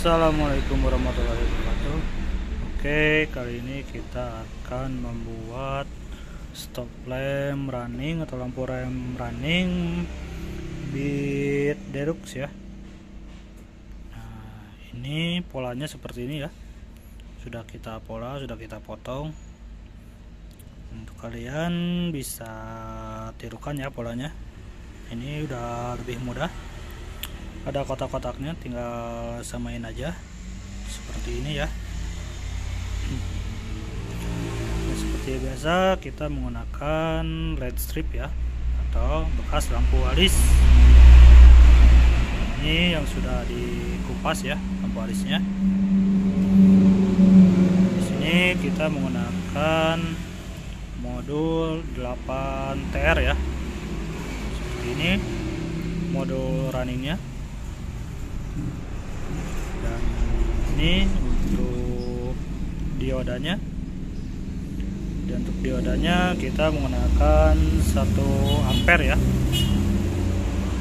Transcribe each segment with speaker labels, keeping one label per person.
Speaker 1: Assalamualaikum warahmatullahi wabarakatuh. Oke, kali ini kita akan membuat stop lamp running atau lampu rem running bit Derux ya. Nah, ini polanya seperti ini ya. Sudah kita potong. Untuk kalian bisa tirukan ya polanya. Ini udah lebih mudah. Ada kotak-kotaknya, tinggal samain aja seperti ini ya. Nah, seperti biasa kita menggunakan LED strip ya, atau bekas lampu alis. Ini yang sudah dikupas ya, lampu alisnya. Di sini kita menggunakan modul 8TR ya. Seperti ini modul runningnya. Dan ini untuk diodanya, dan untuk diodanya kita menggunakan 1 ampere ya,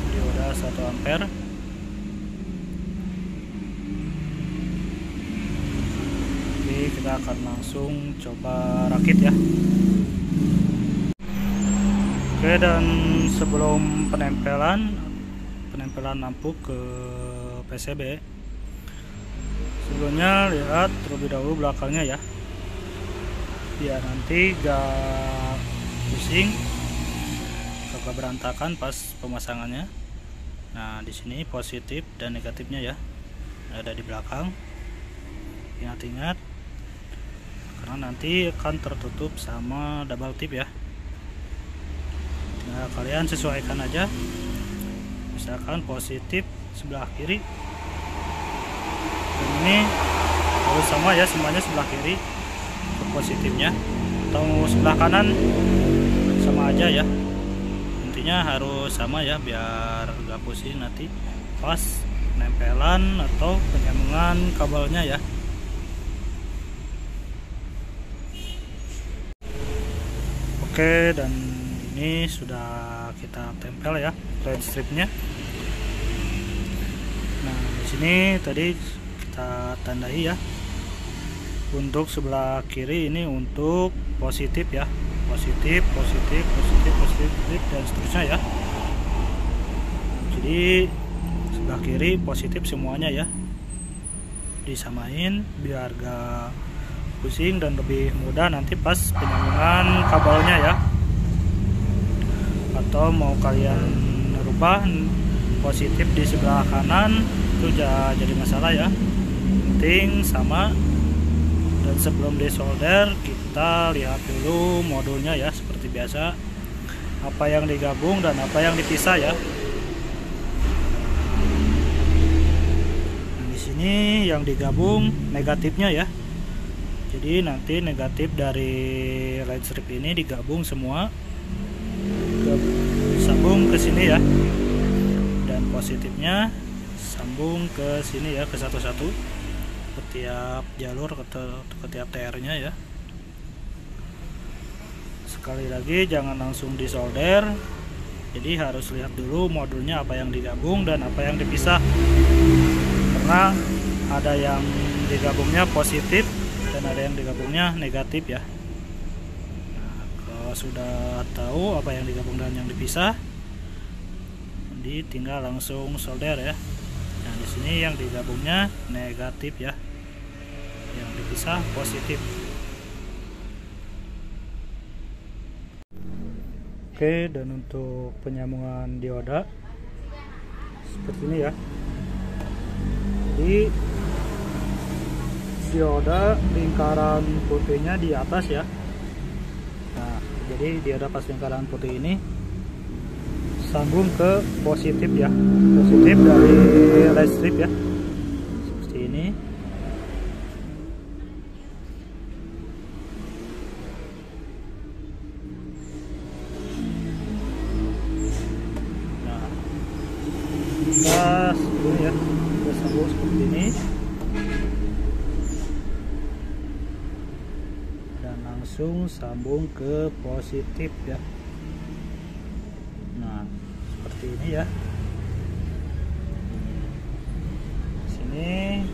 Speaker 1: dioda 1 ampere. Oke, kita akan langsung coba rakit ya. Oke, dan sebelum penempelan lampu ke PCB, sebelumnya lihat terlebih dahulu belakangnya ya, biar nanti gak pusing, gak berantakan pas pemasangannya. Nah, di sini positif dan negatifnya ya ada di belakang. Ingat-ingat, karena nanti akan tertutup sama double tip ya. Nah, kalian sesuaikan aja, misalkan positif sebelah kiri, dan ini harus sama ya, semuanya sebelah kiri untuk positifnya, atau sebelah kanan sama aja ya. Intinya harus sama ya, biar gak pusing nanti pas penempelan atau penyambungan kabelnya ya. Oke, dan ini sudah kita tempel ya LED stripnya. Nah, di sini tadi kita tandai ya. Untuk sebelah kiri ini untuk positif ya, positif dan seterusnya ya. Jadi sebelah kiri positif semuanya ya, disamain biar gak pusing dan lebih mudah nanti pas penyambungan kabelnya ya. Atau mau kalian rubah positif di sebelah kanan itu jadi masalah ya, penting sama. Dan sebelum disolder kita lihat dulu modulnya ya, seperti biasa apa yang digabung dan apa yang dipisah ya. Nah, di sini yang digabung negatifnya ya, jadi nanti negatif dari LED strip ini digabung semua, sambung ke sini ya, dan positifnya sambung ke sini ya, ke satu-satu ke tiap jalur, ke tiap TR nya ya. Sekali lagi jangan langsung disolder, jadi harus lihat dulu modulnya apa yang digabung dan apa yang dipisah, karena ada yang digabungnya positif dan ada yang digabungnya negatif ya. Sudah tahu apa yang digabung dan yang dipisah, tinggal langsung solder ya. Nah, di sini yang digabungnya negatif ya, yang dipisah positif. Oke, dan untuk penyambungan dioda seperti ini ya. Jadi dioda lingkaran putihnya di atas ya. Nah, jadi dioda pas lingkaran putih ini sambung ke positif ya, positif dari LED strip ya, seperti ini. Nah, kita sambung ya, kita sambung seperti ini, dan langsung sambung ke positif ya. Nah, seperti ini ya. Sini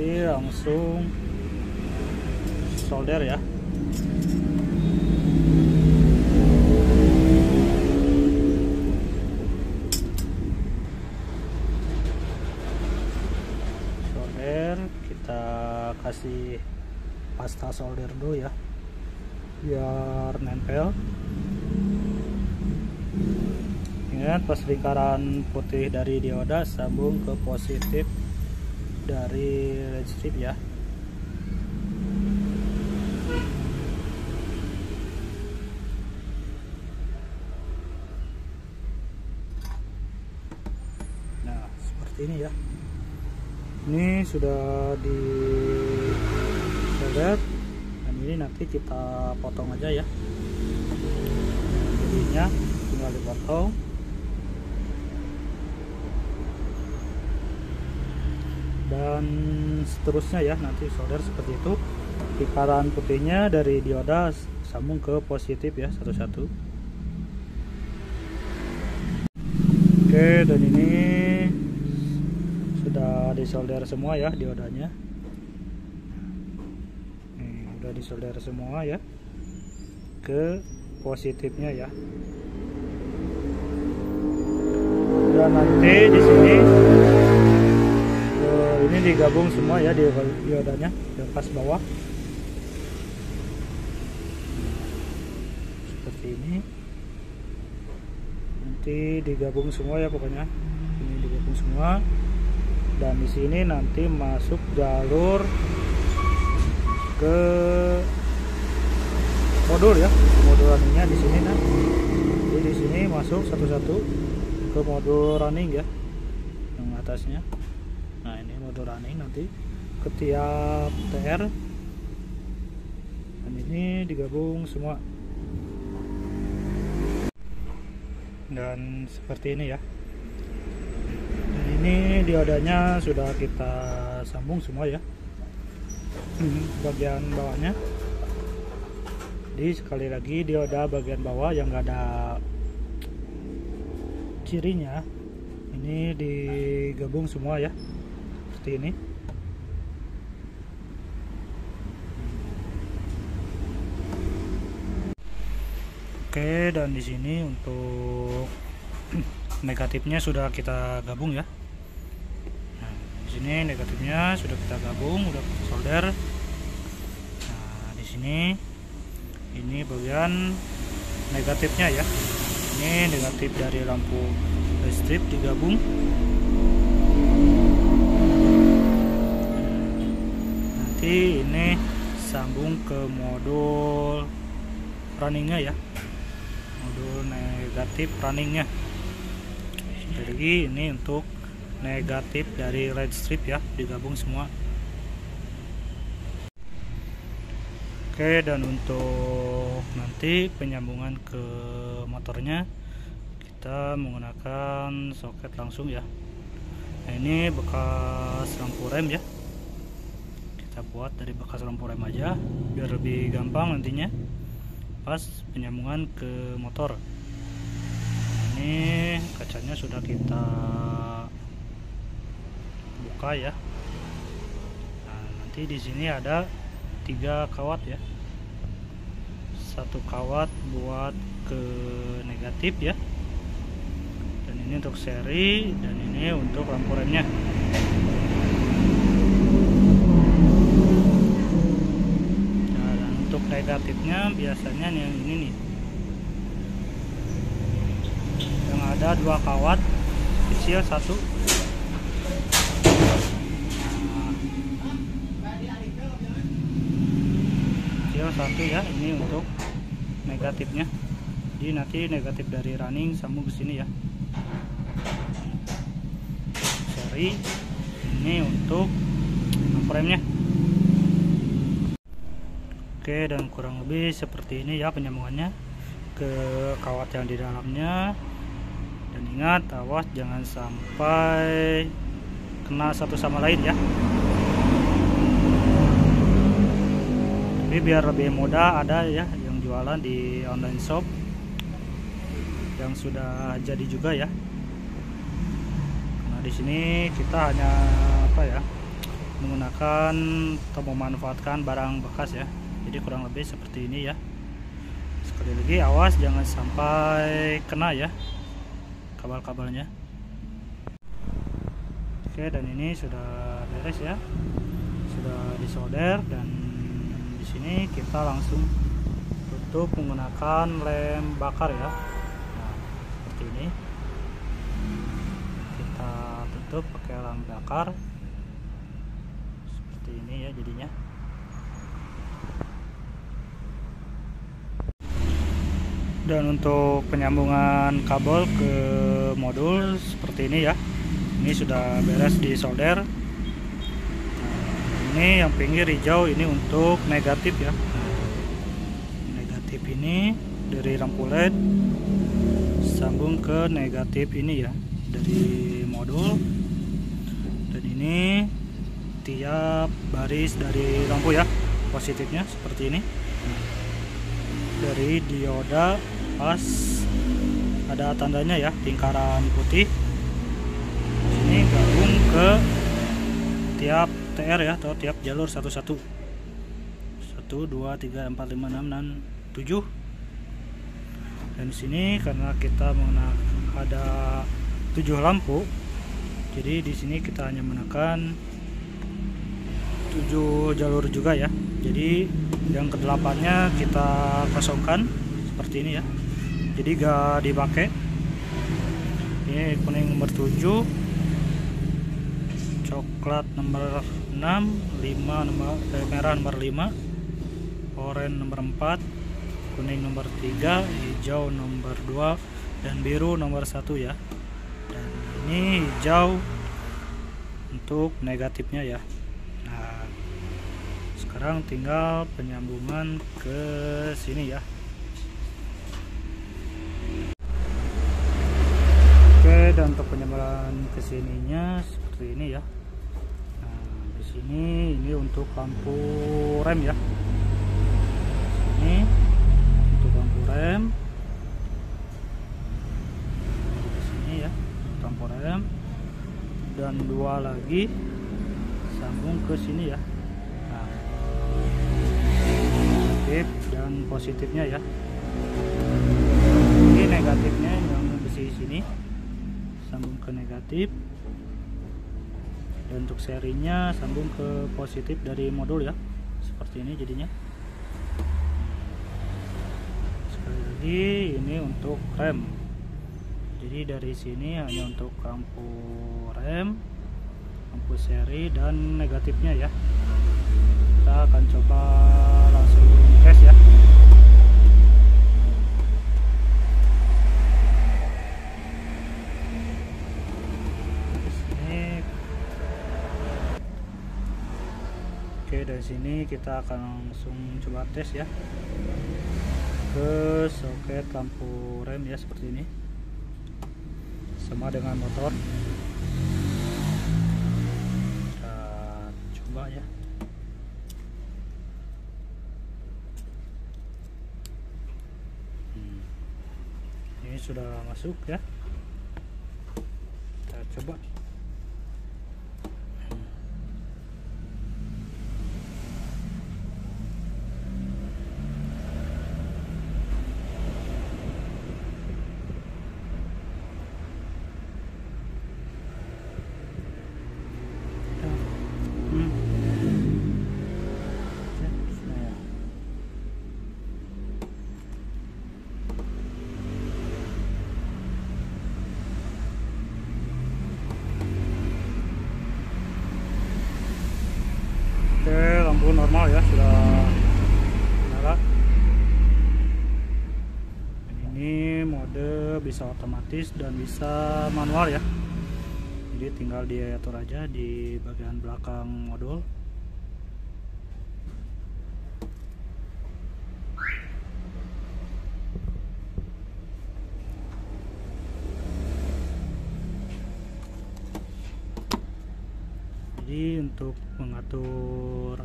Speaker 1: nanti langsung solder ya. Solder, kita kasih pasta solder dulu ya biar nempel. Ingat, pas lingkaran putih dari dioda sambung ke positif dari LED strip ya. Nah, seperti ini ya. Ini sudah di solder dan ini nanti kita potong aja ya. Jadinya tinggal dipotong. Dan seterusnya ya, nanti solder seperti itu. Lingkaran putihnya dari dioda sambung ke positif ya, satu-satu. Oke, dan ini sudah disolder semua ya diodanya. Nih, udah disolder semua ya ke positifnya ya. Dan nanti di sini ini digabung semua ya diodanya di pas bawah seperti ini. Nanti digabung semua ya, pokoknya ini digabung semua. Dan di sini nanti masuk jalur ke modul ya, modul runningnya di sini. Nah, jadi di sini masuk satu-satu ke modul running ya, yang atasnya. Nah, ini modul running nanti ke tiap TR, dan ini digabung semua. Dan seperti ini ya. Dan ini diodanya sudah kita sambung semua ya, bagian bawahnya. Jadi sekali lagi, dioda bagian bawah yang enggak ada cirinya ini digabung semua ya, seperti ini. Oke, dan di sini untuk negatifnya sudah kita gabung ya. Nah, di sini negatifnya sudah kita gabung, udah kita solder. Nah, di sini ini bagian negatifnya ya. Ini negatif dari lampu strip digabung. Nanti ini sambung ke modul runningnya ya, modul negatif runningnya. Jadi ini untuk negatif dari LED strip ya, digabung semua. Oke, dan untuk nanti penyambungan ke motornya kita menggunakan soket langsung ya. Nah, ini bekas lampu rem ya, kita buat dari bekas lampu rem aja biar lebih gampang nantinya pas penyambungan ke motor. Ini kacanya sudah kita buka ya. Nah, nanti di sini ada 3 kawat ya, 1 kawat buat ke negatif ya, dan ini untuk seri, dan ini untuk lampu remnya. Nah, dan untuk negatifnya biasanya yang ini nih, yang ada 2 kawat kecil, 1. Satu ya, ini untuk negatifnya. Jadi nanti negatif dari running sambung ke sini ya, seri. Ini untuk remnya. Oke, dan kurang lebih seperti ini ya penyambungannya ke kawat yang di dalamnya. Dan ingat, awas jangan sampai kena satu sama lain ya. Tapi biar lebih mudah, ada ya yang jualan di online shop yang sudah jadi juga ya. Nah, di sini kita hanya menggunakan atau memanfaatkan barang bekas ya. Jadi kurang lebih seperti ini ya. Sekali lagi awas jangan sampai kena ya kabel-kabelnya. Oke, dan ini sudah beres ya, sudah disolder, dan di sini kita langsung tutup menggunakan lem bakar ya. Nah, seperti ini kita tutup pakai lem bakar seperti ini ya jadinya. Dan untuk penyambungan kabel ke modul seperti ini ya, ini sudah beres di solder. Nah, ini yang pinggir hijau ini untuk negatif ya. Negatif ini dari lampu LED sambung ke negatif ini ya dari modul, dan ini tiap baris dari lampu ya, positifnya seperti ini. Dari dioda pas ada tandanya ya, lingkaran putih. Ini gabung ke tiap TR ya, atau tiap jalur satu-satu. 1 2 3 4 5 6 dan 7. Dan di sini karena kita ada 7 lampu, jadi di sini kita hanya menekan 7 jalur juga ya. Jadi yang ke-8-nya kita kosongkan seperti ini ya, jadi gak dipakai. Ini kuning nomor 7, coklat nomor 6, merah nomor 5, oranye nomor 4, kuning nomor 3, hijau nomor 2, dan biru nomor 1 ya. Dan ini hijau untuk negatifnya ya. Nah, sekarang tinggal penyambungan ke sini ya. Oke, dan untuk penyambungan ke sininya seperti ini ya. Nah, di sini ini untuk lampu rem ya. Ini untuk lampu rem. Di sini ya, lampu rem. Dan 2 lagi sambung ke sini ya. Nah, negatif dan positifnya ya. Ini negatifnya yang besi sini sambung ke negatif, dan untuk serinya sambung ke positif dari modul ya, seperti ini jadinya. Sekali lagi ini untuk rem, jadi dari sini hanya untuk lampu rem, lampu seri dan negatifnya ya. Kita akan coba langsung tes ya. Oke, dari sini kita akan langsung coba tes ya ke soket lampu rem ya, seperti ini, sama dengan motor. Kita coba ya. Ini sudah masuk ya, kita coba. Oke, lampu normal ya, sudah nyala. Ini mode bisa otomatis dan bisa manual ya, jadi tinggal diatur aja di bagian belakang modul. Jadi untuk mengatur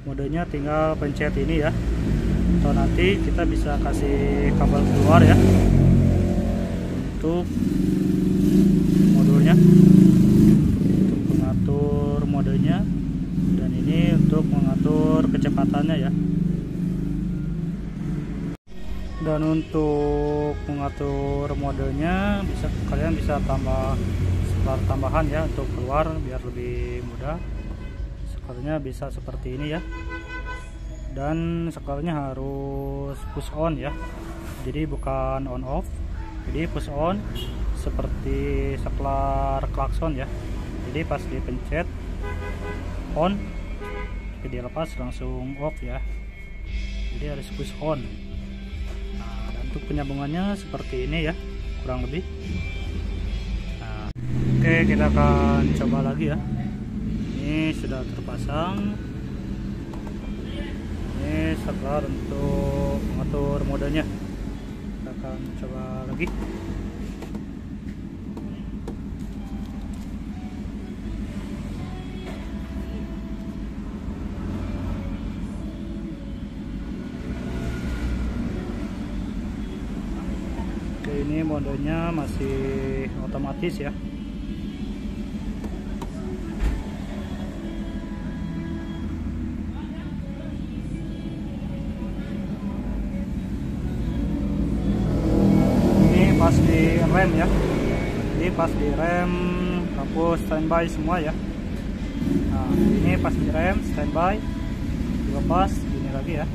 Speaker 1: modenya tinggal pencet ini ya, atau nanti kita bisa kasih kabel keluar ya untuk modulnya. Untuk mengatur modenya untuk mengatur kecepatannya ya. Dan untuk mengatur modenya kalian bisa tambah sklar tambahan ya untuk keluar biar lebih mudah. Skarnya bisa seperti ini ya, dan skarnya harus push on ya, jadi bukan on off, jadi push on seperti sklar klakson ya. Jadi pas dipencet on, dilepas langsung off ya, jadi harus push on. Untuk penyambungannya seperti ini ya, kurang lebih. Nah, oke, kita akan coba lagi ya. Ini sudah terpasang. Ini sklar untuk mengatur modenya. Kita akan coba lagi. Ini modenya masih otomatis ya. Ini pas di rem ya, jadi pas di rem lampu standby semua ya. Nah, ini pas di rem standby, dilepas gini lagi ya.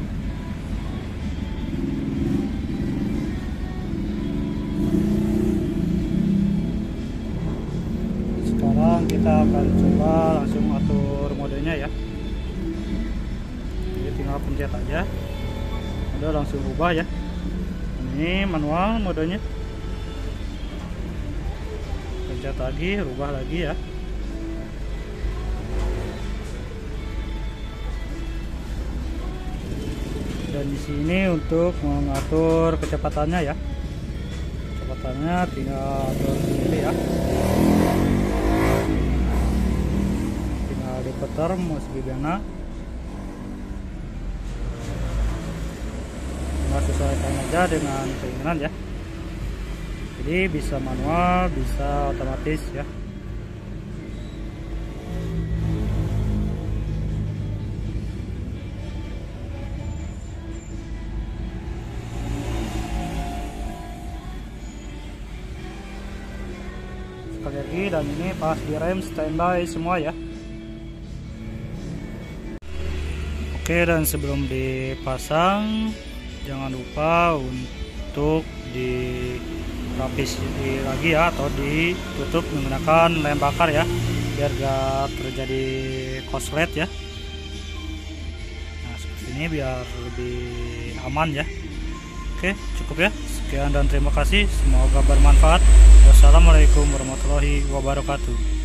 Speaker 1: Sekarang kita akan coba langsung atur modenya ya. Jadi tinggal pencet aja, udah langsung ubah ya. Ini manual modenya, pencet lagi, rubah lagi ya. Dan di sini untuk mengatur kecepatannya ya, kecepatannya tinggal atur sendiri ya. Diputar mau segimana, nggak sesuaikan aja dengan keinginan ya. Jadi bisa manual, bisa otomatis ya. Sekali lagi, dan ini pas di rem standby semua ya. Oke, dan sebelum dipasang jangan lupa untuk dirapis lagi ya, atau ditutup menggunakan lem bakar ya, biar gak terjadi korslet ya. Nah, seperti ini biar lebih aman ya. Oke, cukup ya. Sekian dan terima kasih, semoga bermanfaat. Wassalamualaikum warahmatullahi wabarakatuh.